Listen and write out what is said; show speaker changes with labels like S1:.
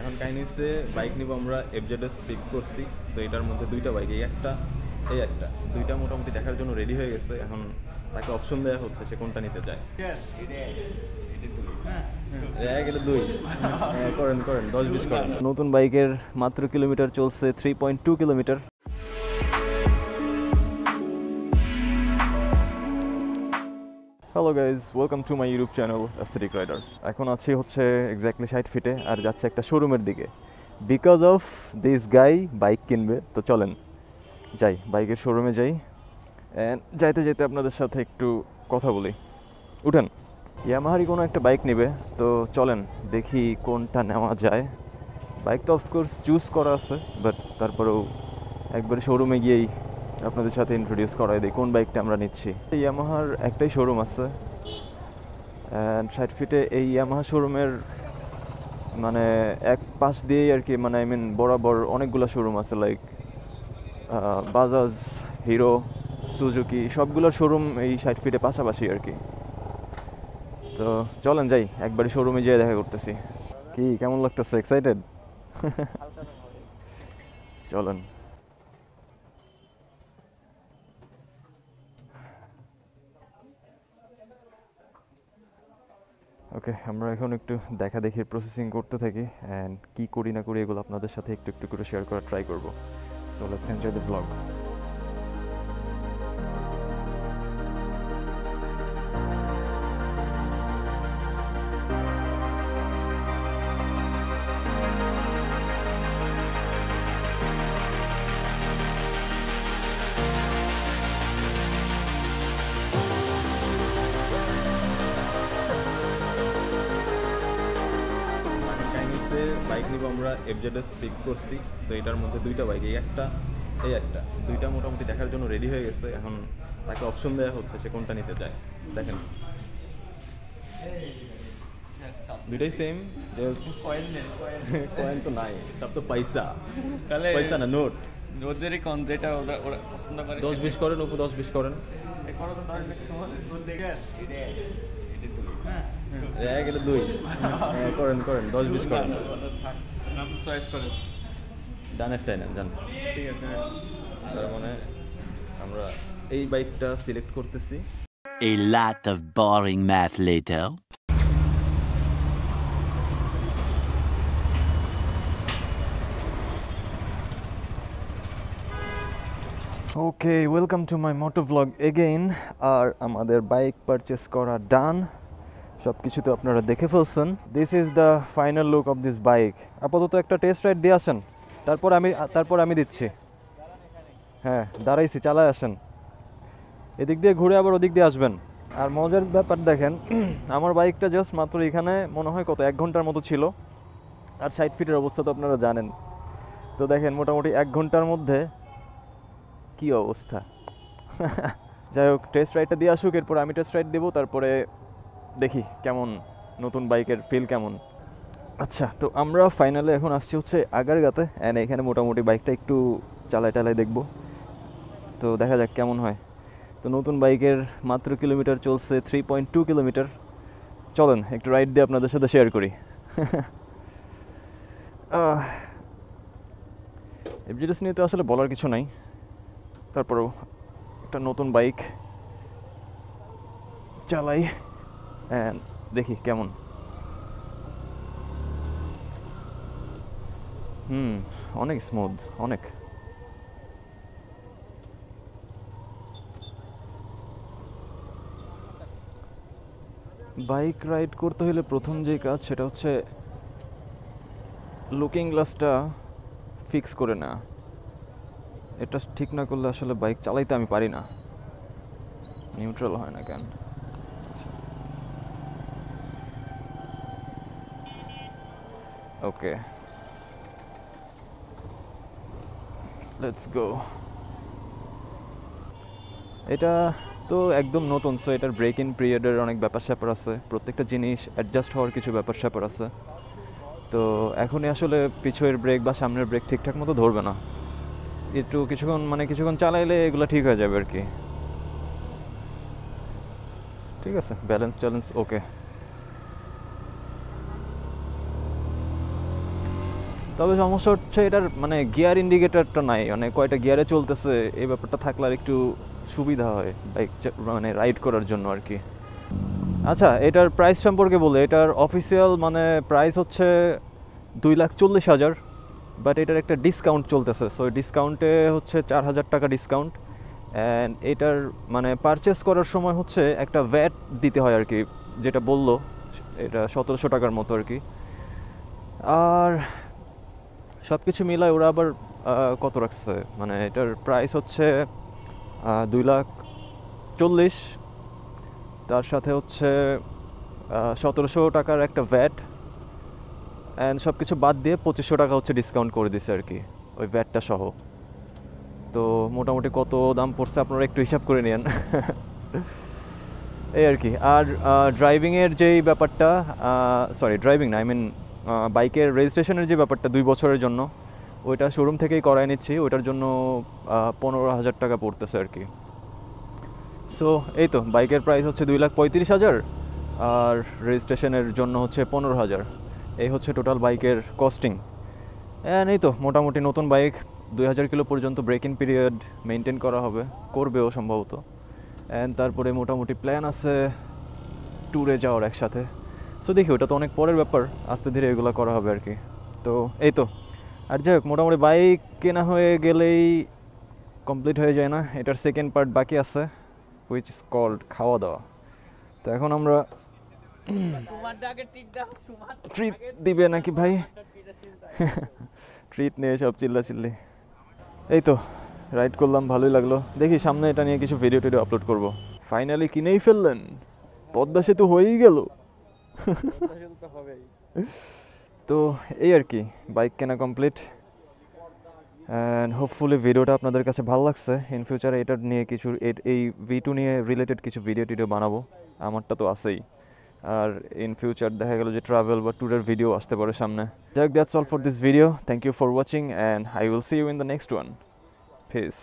S1: এখন কাহিনী হচ্ছে বাইক নিব আমরা এফজেডএস ফিক্স করছি। তো এটার মধ্যে দুইটা বাইক, এই একটা দুইটা মোটামুটি দেখার জন্য রেডি হয়ে গেছে। এখন তাকে অপশন দেওয়া হচ্ছে সে কোনটা নিতে চায়। এটা 2 করেন 10-20 করেন। নতুন বাইকের মাত্র কিলোমিটার চলছে 3.2 kilometre. Hello guys, welcome to my YouTube channel aesthetic rider. এখন আছি হচ্ছে এক্স্যাক্টলি 60 ফিটে আর যাচ্ছে একটা শোরুমের দিকে। Because of this guy bike কিনবে, তো চলেন যাই বাইকের শোরুমে যাই। অ্যান্ড যাইতে যাইতে আপনাদের সাথে একটু কথা বলি। উঠেন। ইয়ামাহারই কোনো একটা বাইক নেবে, তো চলেন দেখি কোনটা নেওয়া যায়। বাইক তো অফকোর্স চুজ করা আছে, বাট তারপরেও একবারে শোরুমে গিয়েই আপনাদের সাথে ইন্ট্রোডিউস করাই দিই কোন বাইকটা আমরা নিচ্ছি। ইয়ামাহার একটাই শোরুম আছে, অ্যান্ড 60 ফিটে এই ইয়ামাহা শোরুমের মানে এক পাশ দিয়েই আর কি, মানে আই মিন বরাবর অনেকগুলো শোরুম আছে, লাইক বাজাজ, হিরো, সুজুকি, সবগুলোর শোরুম এই 60 ফিটে পাশাপাশি আর কি। তো চলেন যাই, একবারই শোরুমে যেয়ে দেখা করতেছি। কি কেমন লাগতেছে? এক্সাইটেড? চলেন। ওকে, আমরা এখন একটু দেখা দেখির প্রসেসিং করতে থাকি, অ্যান্ড কি করি না করি এগুলো আপনাদের সাথে একটু একটু করে শেয়ার করার ট্রাই করবো। So let's enjoy the vlog. Bike নিব আমরা এফজেডএস ফিক্স করছি। তো এটার মধ্যে দুইটা বাইক, এই একটা দুইটা মোটামুটি দেখার জন্য রেডি হয়ে গেছে। এখন তাকে অপশন দেওয়া হচ্ছে সে কোনটা নিতে চায়। দেখেন দুইটাই সেম। কয়েন তো নাই, সব তো পয়সা। তাহলে পয়সা না, নোট।
S2: ওদেরই কোন যেটা ওরা পছন্দ করে
S1: 10-20 করেন, উপর 10-20 করেন। এটা 2 করেন 10-20 করেন।
S2: চয়েস করেন,
S1: ডানেরটাই নেন, জান।
S2: ঠিক আছে।
S1: তার মানে আমরা এই বাইকটা সিলেক্ট করতেছি।
S3: A lot of boring math later.
S1: Okay, welcome to my moto vlog again. আর আমাদের বাইক পারচেস করা ডান, সব কিছু তো আপনারা দেখে ফেলছেন। This is the final look of this bike. আপাতত একটা টেস্ট রাইড দিয়ে আসেন, তারপর আমি দিচ্ছি। হ্যাঁ, দাঁড়াইছি, চালায় আসেন। এদিক দিয়ে ঘুরে আবার ওদিক দিয়ে আসবেন। আর মজার ব্যাপার দেখেন, আমার বাইকটা জাস্ট মাত্র এখানে মনে হয় কত 1 ঘন্টার মতো ছিল। আর 60 ফিটের অবস্থা তো আপনারা জানেন। তো দেখেন মোটামুটি 1 ঘন্টার মধ্যে কি অবস্থা। যাই হোক, টেস্ট রাইডটা দিয়ে আসুক, এরপর আমি টেস্ট রাইড দেবো, তারপরে দেখি কেমন নতুন বাইকের ফিল কেমন। আচ্ছা, তো আমরা ফাইনালে এখন আসছি হচ্ছে আগারগাতে, অ্যান্ড এখানে মোটামুটি বাইকটা একটু চালাই দেখবো, তো দেখা যাক কেমন হয়। তো নতুন বাইকের মাত্র কিলোমিটার চলছে 3.2 কিলোমিটার। চলেন একটু রাইড দিয়ে আপনাদের সাথে শেয়ার করি। এফজেডএস নিয়ে তো আসলে বলার কিছু নাই, তারপরেও একটা নতুন বাইক চালাই অ্যান্ড দেখি কেমন। অনেক স্মুথ, অনেক। বাইক রাইড করতে হলে প্রথম যে কাজ সেটা হচ্ছে লুকিং গ্লাসটা ফিক্স করে না। এটা ঠিক না করলে আসলে বাইক চালাইতে আমি পারি না, নিউট্রাল হয় না কেন। ওকে, লেটস গো। এটা তো একদম নতুন, সো এটার ব্রেক ইন পিরিয়ডের অনেক ব্যাপার স্যাপার আছে, প্রত্যেকটা জিনিস অ্যাডজাস্ট হওয়ার কিছু ব্যাপার স্যাপার আছে। তো এখনই আসলে পিছনের ব্রেক বা সামনের ব্রেক ঠিকঠাক মতো ধরবে না। একটু কিছুক্ষণ চালাইলে এগুলো ঠিক হয়ে যাবে আর কি। ঠিক আছে, ব্যালেন্স ওকে। তবে সমস্যা হচ্ছে এটার মানে গিয়ার ইন্ডিকেটরটা নাই, মানে কয়টা গিয়ারে চলতেছে এই ব্যাপারটা থাকলে আর একটু সুবিধা হয় বাইক মানে রাইড করার জন্য আর কি। আচ্ছা, এটার প্রাইস সম্পর্কে বলে, এটার অফিসিয়াল মানে প্রাইস হচ্ছে 2,40,000, বাট এটার একটা ডিসকাউন্ট চলতেছে, সো ডিসকাউন্টে হচ্ছে 4,000 টাকা ডিসকাউন্ট। অ্যান্ড এটার মানে পারচেস করার সময় হচ্ছে একটা ভ্যাট দিতে হয় আর কি, যেটা বললো এটা 1,700 টাকার মতো আর কি। আর সব কিছু মিলায় ওরা আবার কত রাখছে, মানে এটার প্রাইস হচ্ছে 2,40,000, তার সাথে হচ্ছে 1,700 টাকার একটা ভ্যাট, অ্যান্ড সব কিছু বাদ দিয়ে 2,500 টাকা হচ্ছে ডিসকাউন্ট করে দিছে আর কি ওই ভ্যাটটা সহ। তো মোটামুটি কত দাম পড়ছে আপনারা একটু হিসাব করে নিন এই আর কি। আর ড্রাইভিংয়ের যেই ব্যাপারটা, সরি ড্রাইভিং না, আই মিন বাইকের রেজিস্ট্রেশনের যে ব্যাপারটা 2 বছরের জন্য, ওইটা শোরুম থেকেই করায় নিচ্ছি, ওইটার জন্য 15,000 টাকা পড়তেছে আর কি। সো এই তো বাইকের প্রাইস হচ্ছে 2,35,000 আর রেজিস্ট্রেশনের জন্য হচ্ছে 15,000, এই হচ্ছে টোটাল বাইকের কস্টিং। অ্যান্ড এই তো মোটামুটি নতুন বাইক 2,000 কিলো পর্যন্ত ব্রেক ইন পিরিয়ড মেনটেন করা হবে, করবেও সম্ভবত। অ্যান্ড তারপরে মোটামুটি প্ল্যান আছে ট্যুরে যাওয়ার একসাথে। সো দেখি, ওটা তো অনেক পরের ব্যাপার, আস্তে ধীরে এগুলো করা হবে আর কি। তো এই তো, আর যাই হোক মোটামুটি বাইক কেনা হয়ে গেলেই কমপ্লিট হয়ে যায় না, এটার সেকেন্ড পার্ট বাকি আছে, হুইচ ইজ কল্ড খাওয়া দাওয়া। তো এখন আমরা ট্রিট দিবে নাকি ভাই ট্রিট নিয়ে সব চিল্লাচিল্লি। এই তো রাইড করলাম, ভালোই লাগলো, দেখি সামনে এটা নিয়ে কিছু ভিডিও টিডিও আপলোড করব। ফাইনালি কিনেই ফেললেন, পদ্মা সেতু হয়েই গেল তো এই আর কি, বাইক কেনা কমপ্লিট। অ্যান্ড হোপফুলি ভিডিওটা আপনাদের কাছে ভালো লাগছে। ইন ফিউচারে এটা নিয়ে কিছু এই V2 নিয়ে রিলেটেড কিছু ভিডিও টিডিও বানাবো, আমারটা তো আছেই। আর ইন ফিউচার দেখা গেল যে ট্রাভেল বা ট্যুরের ভিডিও আসতে পারে সামনে। যাক, that's all for this video, thank you for watching and I will see you in the next one. Peace.